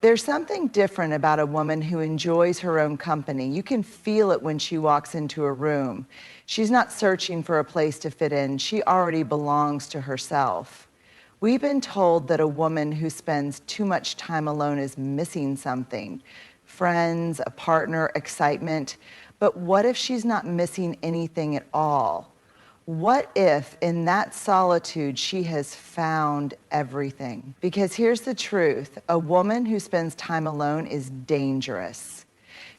There's something different about a woman who enjoys her own company. You can feel it when she walks into a room. She's not searching for a place to fit in. She already belongs to herself. We've been told that a woman who spends too much time alone is missing something: friends, a partner, excitement. But what if she's not missing anything at all? What if in that solitude she has found everything? Because here's the truth: a woman who spends time alone is dangerous.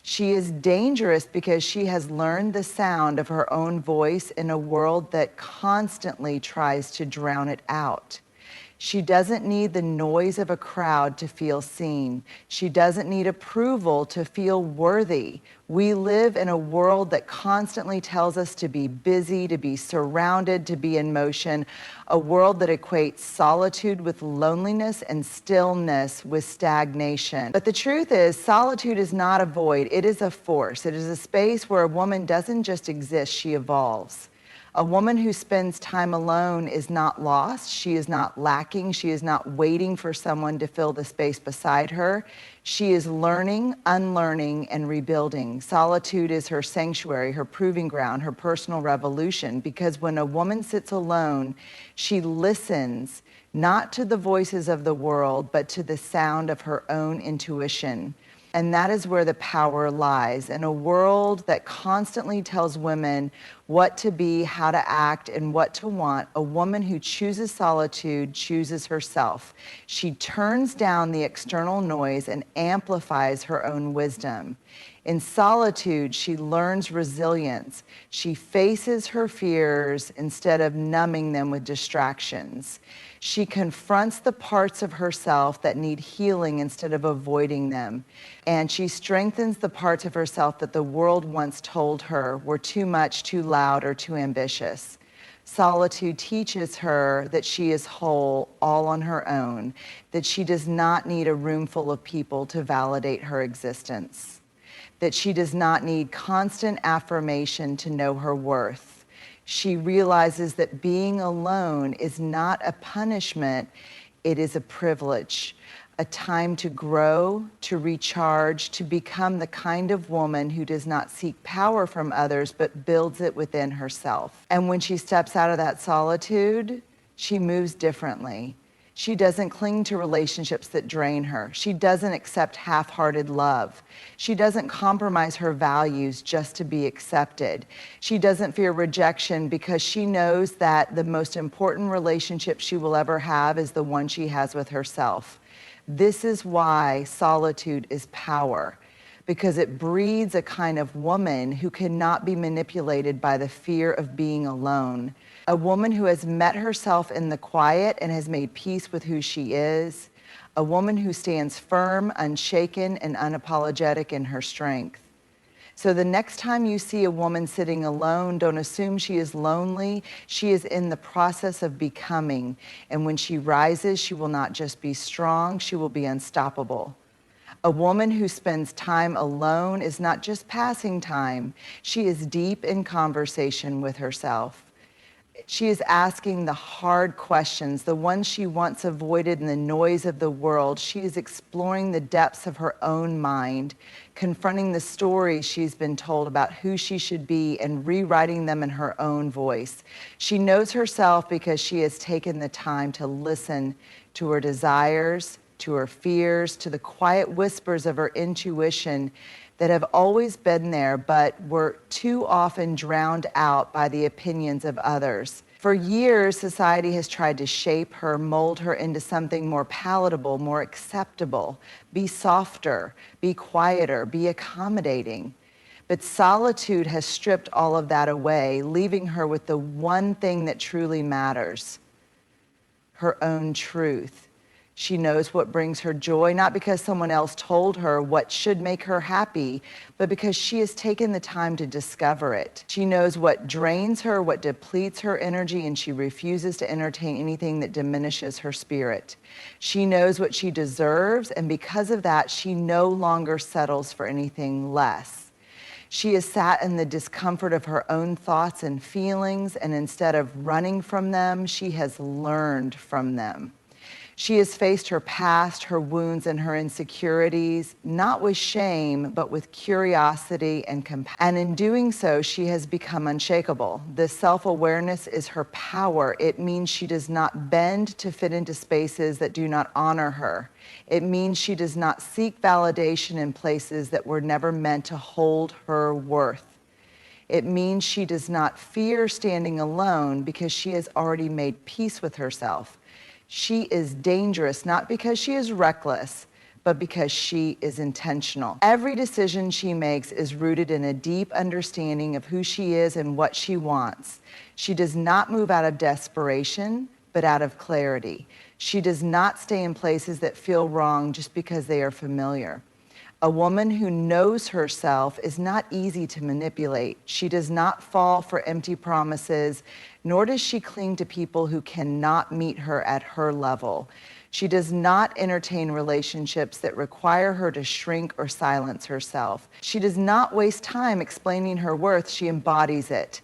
She is dangerous because she has learned the sound of her own voice in a world that constantly tries to drown it out. She doesn't need the noise of a crowd to feel seen. She doesn't need approval to feel worthy. We live in a world that constantly tells us to be busy, to be surrounded, to be in motion, a world that equates solitude with loneliness and stillness with stagnation. But the truth is, solitude is not a void, it is a force. It is a space where a woman doesn't just exist, she evolves. A woman who spends time alone is not lost. She is not lacking. She is not waiting for someone to fill the space beside her. She is learning, unlearning, and rebuilding. Solitude is her sanctuary, her proving ground, her personal revolution, because when a woman sits alone, she listens not to the voices of the world, but to the sound of her own intuition. And that is where the power lies. In a world that constantly tells women what to be, how to act, and what to want, a woman who chooses solitude chooses herself. She turns down the external noise and amplifies her own wisdom. In solitude, she learns resilience. She faces her fears instead of numbing them with distractions. She confronts the parts of herself that need healing instead of avoiding them. And she strengthens the parts of herself that the world once told her were too much, too loud, or too ambitious. Solitude teaches her that she is whole all on her own, that she does not need a room full of people to validate her existence, that she does not need constant affirmation to know her worth. She realizes that being alone is not a punishment, it is a privilege, a time to grow, to recharge, to become the kind of woman who does not seek power from others, but builds it within herself. And when she steps out of that solitude, she moves differently. She doesn't cling to relationships that drain her. She doesn't accept half-hearted love. She doesn't compromise her values just to be accepted. She doesn't fear rejection because she knows that the most important relationship she will ever have is the one she has with herself. This is why solitude is power, because it breeds a kind of woman who cannot be manipulated by the fear of being alone. A woman who has met herself in the quiet and has made peace with who she is. A woman who stands firm, unshaken, and unapologetic in her strength. So the next time you see a woman sitting alone, don't assume she is lonely. She is in the process of becoming. And when she rises, she will not just be strong, she will be unstoppable. A woman who spends time alone is not just passing time. She is deep in conversation with herself. She is asking the hard questions, the ones she once avoided in the noise of the world. She is exploring the depths of her own mind, confronting the stories she's been told about who she should be and rewriting them in her own voice. She knows herself because she has taken the time to listen to her desires, to her fears, to the quiet whispers of her intuition that have always been there, but were too often drowned out by the opinions of others. For years, society has tried to shape her, mold her into something more palatable, more acceptable. Be softer, be quieter, be accommodating. But solitude has stripped all of that away, leaving her with the one thing that truly matters: her own truth. She knows what brings her joy, not because someone else told her what should make her happy, but because she has taken the time to discover it. She knows what drains her, what depletes her energy, and she refuses to entertain anything that diminishes her spirit. She knows what she deserves, and because of that, she no longer settles for anything less. She has sat in the discomfort of her own thoughts and feelings, and instead of running from them, she has learned from them. She has faced her past, her wounds, and her insecurities, not with shame, but with curiosity and compassion. And in doing so, she has become unshakable. This self-awareness is her power. It means she does not bend to fit into spaces that do not honor her. It means she does not seek validation in places that were never meant to hold her worth. It means she does not fear standing alone because she has already made peace with herself. She is dangerous not because she is reckless, but because she is intentional. Every decision she makes is rooted in a deep understanding of who she is and what she wants. She does not move out of desperation, but out of clarity. She does not stay in places that feel wrong just because they are familiar. A woman who knows herself is not easy to manipulate. She does not fall for empty promises, nor does she cling to people who cannot meet her at her level. She does not entertain relationships that require her to shrink or silence herself. She does not waste time explaining her worth. She embodies it.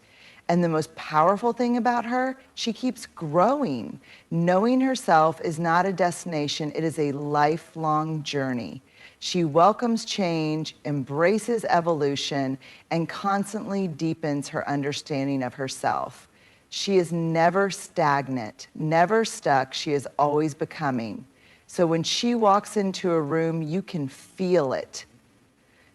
And the most powerful thing about her, she keeps growing. Knowing herself is not a destination, it is a lifelong journey. She welcomes change, embraces evolution, and constantly deepens her understanding of herself. She is never stagnant, never stuck. She is always becoming. So when she walks into a room, you can feel it.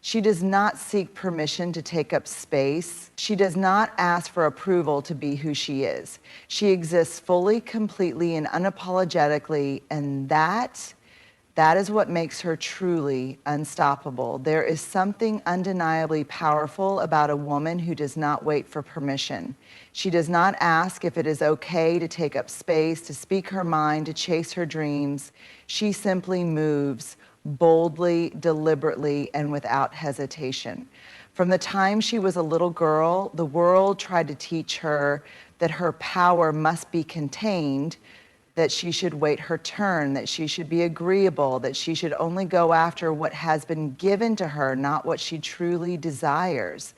She does not seek permission to take up space. She does not ask for approval to be who she is. She exists fully, completely, and unapologetically, and that is what makes her truly unstoppable. There is something undeniably powerful about a woman who does not wait for permission. She does not ask if it is okay to take up space, to speak her mind, to chase her dreams. She simply moves boldly, deliberately, and without hesitation. From the time she was a little girl, the world tried to teach her that her power must be contained, that she should wait her turn, that she should be agreeable, that she should only go after what has been given to her, not what she truly desires.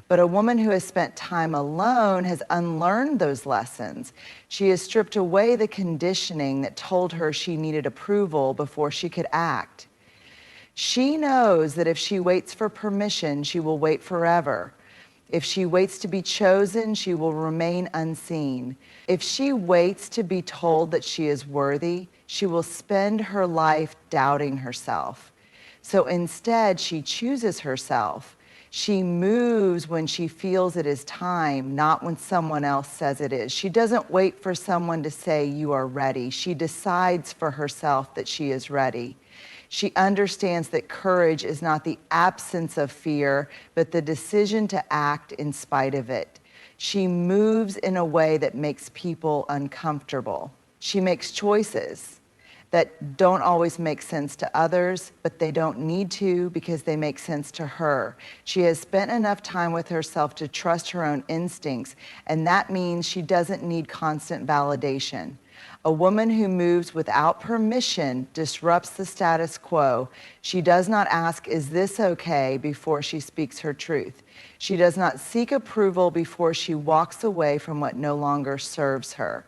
But a woman who has spent time alone has unlearned those lessons. She has stripped away the conditioning that told her she needed approval before she could act. She knows that if she waits for permission, she will wait forever. If she waits to be chosen, she will remain unseen. If she waits to be told that she is worthy, she will spend her life doubting herself. So instead, she chooses herself. She moves when she feels it is time, not when someone else says it is. She doesn't wait for someone to say, "You are ready." She decides for herself that she is ready. She understands that courage is not the absence of fear, but the decision to act in spite of it. She moves in a way that makes people uncomfortable. She makes choices that don't always make sense to others, but they don't need to because they make sense to her. She has spent enough time with herself to trust her own instincts, and that means she doesn't need constant validation. A woman who moves without permission disrupts the status quo. She does not ask, "Is this okay?" before she speaks her truth. She does not seek approval before she walks away from what no longer serves her.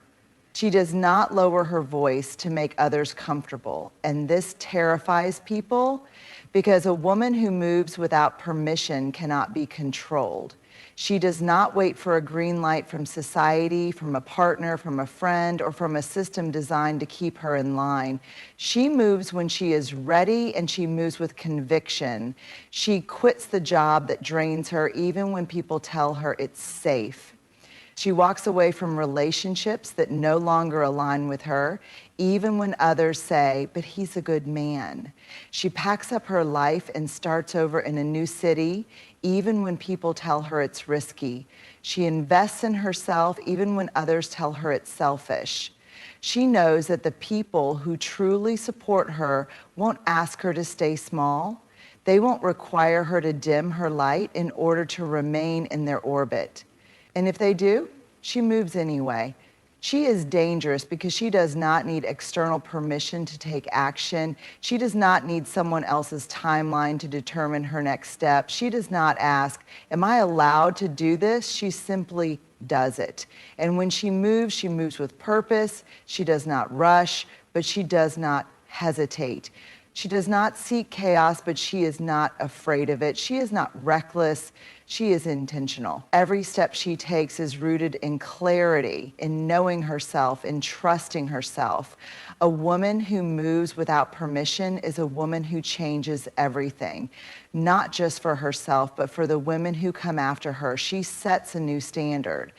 She does not lower her voice to make others comfortable, and this terrifies people because a woman who moves without permission cannot be controlled. She does not wait for a green light from society, from a partner, from a friend, or from a system designed to keep her in line. She moves when she is ready, and she moves with conviction. She quits the job that drains her even when people tell her it's safe. She walks away from relationships that no longer align with her, even when others say, "But he's a good man." She packs up her life and starts over in a new city, even when people tell her it's risky. She invests in herself, even when others tell her it's selfish. She knows that the people who truly support her won't ask her to stay small. They won't require her to dim her light in order to remain in their orbit. And if they do, she moves anyway. She is dangerous because she does not need external permission to take action. She does not need someone else's timeline to determine her next step. She does not ask, "Am I allowed to do this?" She simply does it. And when she moves with purpose. She does not rush, but she does not hesitate. She does not seek chaos, but she is not afraid of it. She is not reckless. She is intentional. Every step she takes is rooted in clarity, in knowing herself, in trusting herself. A woman who moves without permission is a woman who changes everything, not just for herself, but for the women who come after her. She sets a new standard.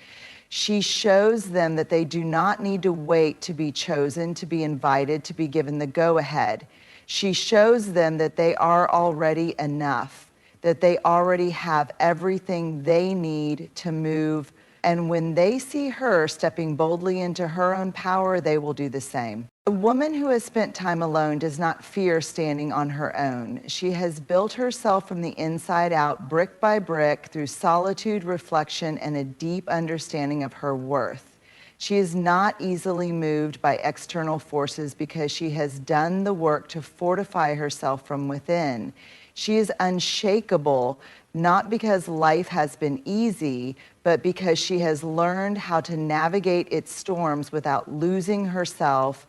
She shows them that they do not need to wait to be chosen, to be invited, to be given the go-ahead. She shows them that they are already enough, that they already have everything they need to move. And when they see her stepping boldly into her own power, they will do the same. A woman who has spent time alone does not fear standing on her own. She has built herself from the inside out, brick by brick, through solitude, reflection, and a deep understanding of her worth. She is not easily moved by external forces because she has done the work to fortify herself from within. She is unshakable, not because life has been easy, but because she has learned how to navigate its storms without losing herself.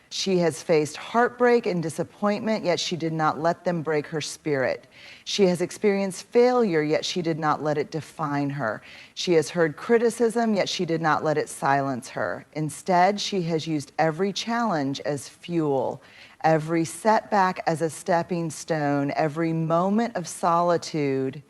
She has faced heartbreak and disappointment, yet she did not let them break her spirit. She has experienced failure, yet she did not let it define her. She has heard criticism, yet she did not let it silence her. Instead, she has used every challenge as fuel, every setback as a stepping stone, every moment of solitude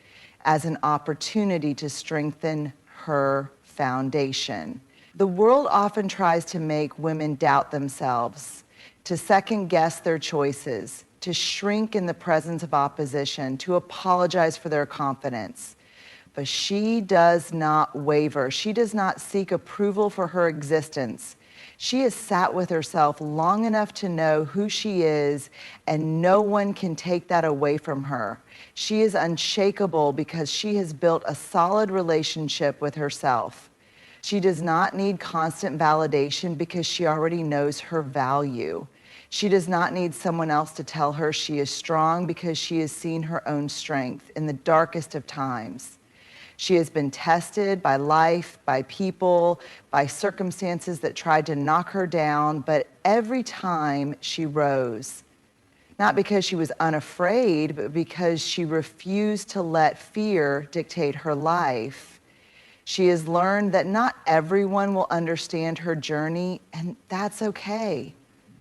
as an opportunity to strengthen her foundation. The world often tries to make women doubt themselves, to second guess their choices, to shrink in the presence of opposition, to apologize for their confidence. But she does not waver. She does not seek approval for her existence. She has sat with herself long enough to know who she is, and no one can take that away from her. She is unshakable because she has built a solid relationship with herself. She does not need constant validation because she already knows her value. She does not need someone else to tell her she is strong because she has seen her own strength in the darkest of times. She has been tested by life, by people, by circumstances that tried to knock her down, but every time she rose. Not because she was unafraid, but because she refused to let fear dictate her life. She has learned that not everyone will understand her journey, and that's okay.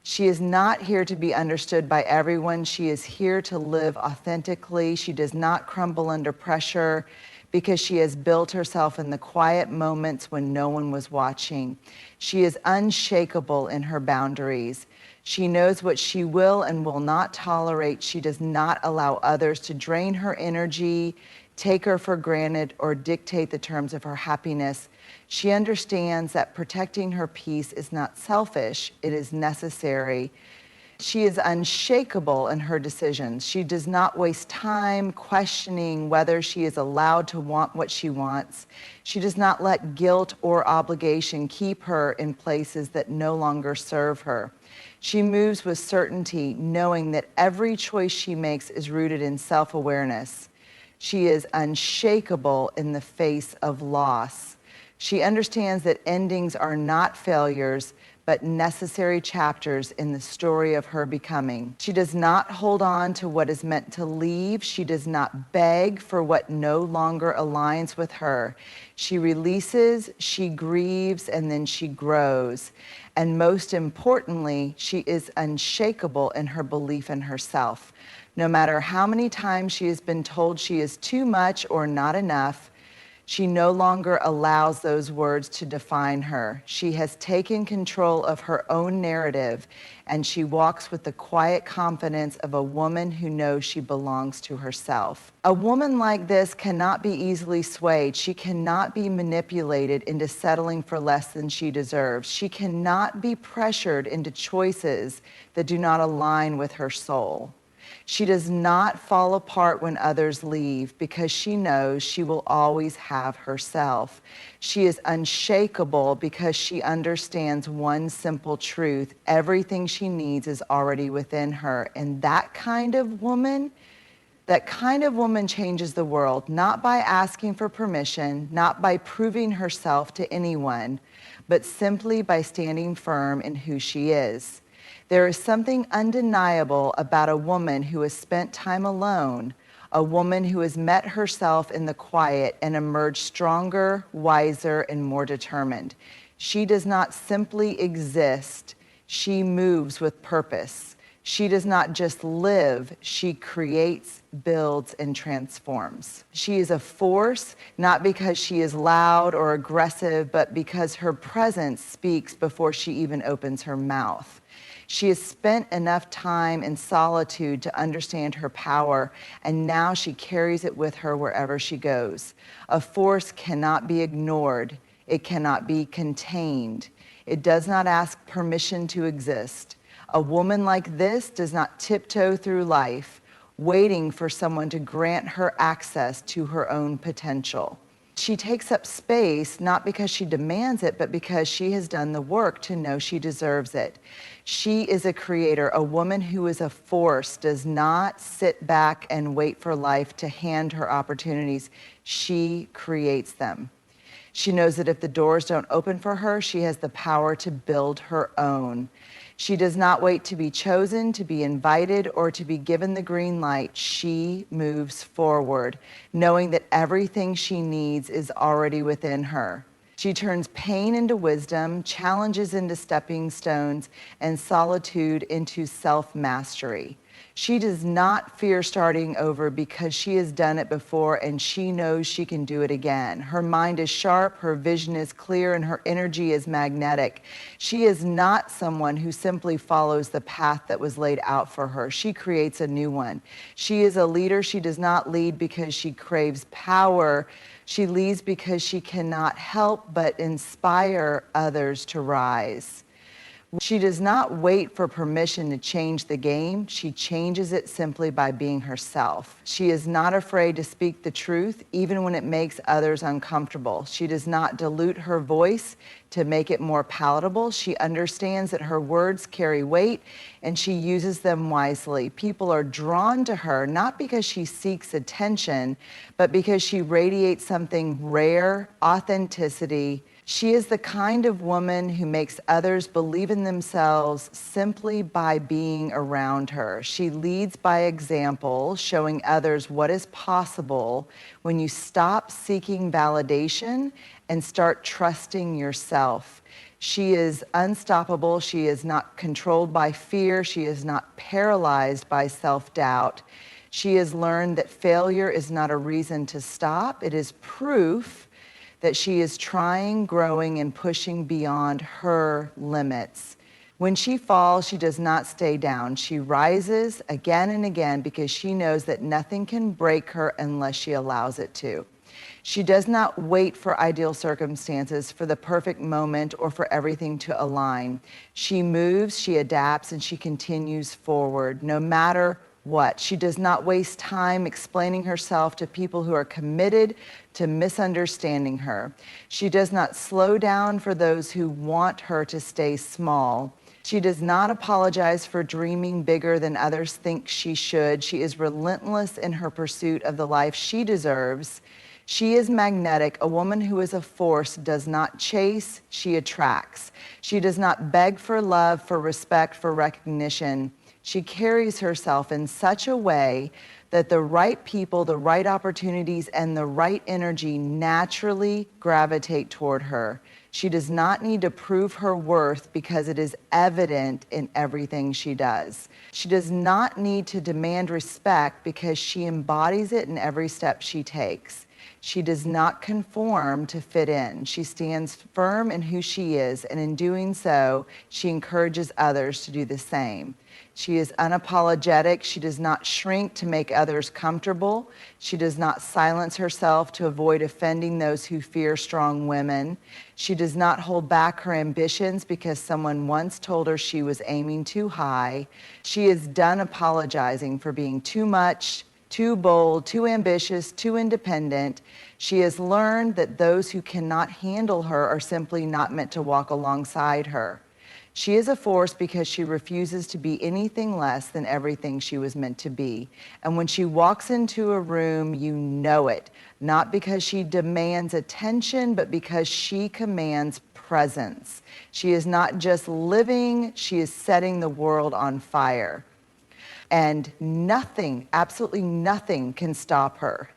She is not here to be understood by everyone. She is here to live authentically. She does not crumble under pressure because she has built herself in the quiet moments when no one was watching. She is unshakable in her boundaries. She knows what she will and will not tolerate. She does not allow others to drain her energy, take her for granted, or dictate the terms of her happiness. She understands that protecting her peace is not selfish, it is necessary. She is unshakable in her decisions. She does not waste time questioning whether she is allowed to want what she wants. She does not let guilt or obligation keep her in places that no longer serve her. She moves with certainty, knowing that every choice she makes is rooted in self-awareness. She is unshakable in the face of loss. She understands that endings are not failures, but necessary chapters in the story of her becoming. She does not hold on to what is meant to leave. She does not beg for what no longer aligns with her. She releases, she grieves, and then she grows. And most importantly, she is unshakable in her belief in herself. No matter how many times she has been told she is too much or not enough, she no longer allows those words to define her. She has taken control of her own narrative, and she walks with the quiet confidence of a woman who knows she belongs to herself. A woman like this cannot be easily swayed. She cannot be manipulated into settling for less than she deserves. She cannot be pressured into choices that do not align with her soul. She does not fall apart when others leave because she knows she will always have herself. She is unshakable because she understands one simple truth: everything she needs is already within her. And that kind of woman That kind of woman changes the world, not by asking for permission, not by proving herself to anyone, but simply by standing firm in who she is. There is something undeniable about a woman who has spent time alone, a woman who has met herself in the quiet and emerged stronger, wiser, and more determined. She does not simply exist, she moves with purpose. She does not just live, she creates, builds, and transforms. She is a force, not because she is loud or aggressive, but because her presence speaks before she even opens her mouth. She has spent enough time in solitude to understand her power, and now she carries it with her wherever she goes. A force cannot be ignored. It cannot be contained. It does not ask permission to exist. A woman like this does not tiptoe through life, waiting for someone to grant her access to her own potential. She takes up space not because she demands it, but because she has done the work to know she deserves it. She is a creator. A woman who is a force does not sit back and wait for life to hand her opportunities. She creates them. She knows that if the doors don't open for her, she has the power to build her own. She does not wait to be chosen, to be invited, or to be given the green light. She moves forward, knowing that everything she needs is already within her. She turns pain into wisdom, challenges into stepping stones, and solitude into self-mastery. She does not fear starting over because she has done it before and she knows she can do it again. Her mind is sharp, her vision is clear, and her energy is magnetic. She is not someone who simply follows the path that was laid out for her. She creates a new one. She is a leader. She does not lead because she craves power. She leads because she cannot help but inspire others to rise. She does not wait for permission to change the game. She changes it simply by being herself. She is not afraid to speak the truth, even when it makes others uncomfortable. She does not dilute her voice to make it more palatable. She understands that her words carry weight, and she uses them wisely. People are drawn to her, not because she seeks attention, but because she radiates something rare, authenticity. She is the kind of woman who makes others believe in themselves simply by being around her. She leads by example, showing others what is possible when you stop seeking validation and start trusting yourself. She is unstoppable. She is not controlled by fear. She is not paralyzed by self-doubt. She has learned that failure is not a reason to stop. It is proof that she is trying, growing, and pushing beyond her limits. When she falls, she does not stay down. She rises again and again because she knows that nothing can break her unless she allows it to. She does not wait for ideal circumstances, for the perfect moment, or for everything to align. She moves, she adapts, and she continues forward, no matter what. She does not waste time explaining herself to people who are committed to misunderstanding her. She does not slow down for those who want her to stay small. She does not apologize for dreaming bigger than others think she should. She is relentless in her pursuit of the life she deserves. She is magnetic. A woman who is a force does not chase, she attracts. She does not beg for love, for respect, for recognition. She carries herself in such a way that the right people, the right opportunities, and the right energy naturally gravitate toward her. She does not need to prove her worth because it is evident in everything she does. She does not need to demand respect because she embodies it in every step she takes. She does not conform to fit in. She stands firm in who she is, and in doing so, she encourages others to do the same. She is unapologetic. She does not shrink to make others comfortable. She does not silence herself to avoid offending those who fear strong women. She does not hold back her ambitions because someone once told her she was aiming too high. She is done apologizing for being too much, too bold, too ambitious, too independent. She has learned that those who cannot handle her are simply not meant to walk alongside her. She is a force because she refuses to be anything less than everything she was meant to be. And when she walks into a room, you know it, not because she demands attention, but because she commands presence. She is not just living, she is setting the world on fire. And nothing, absolutely nothing can stop her.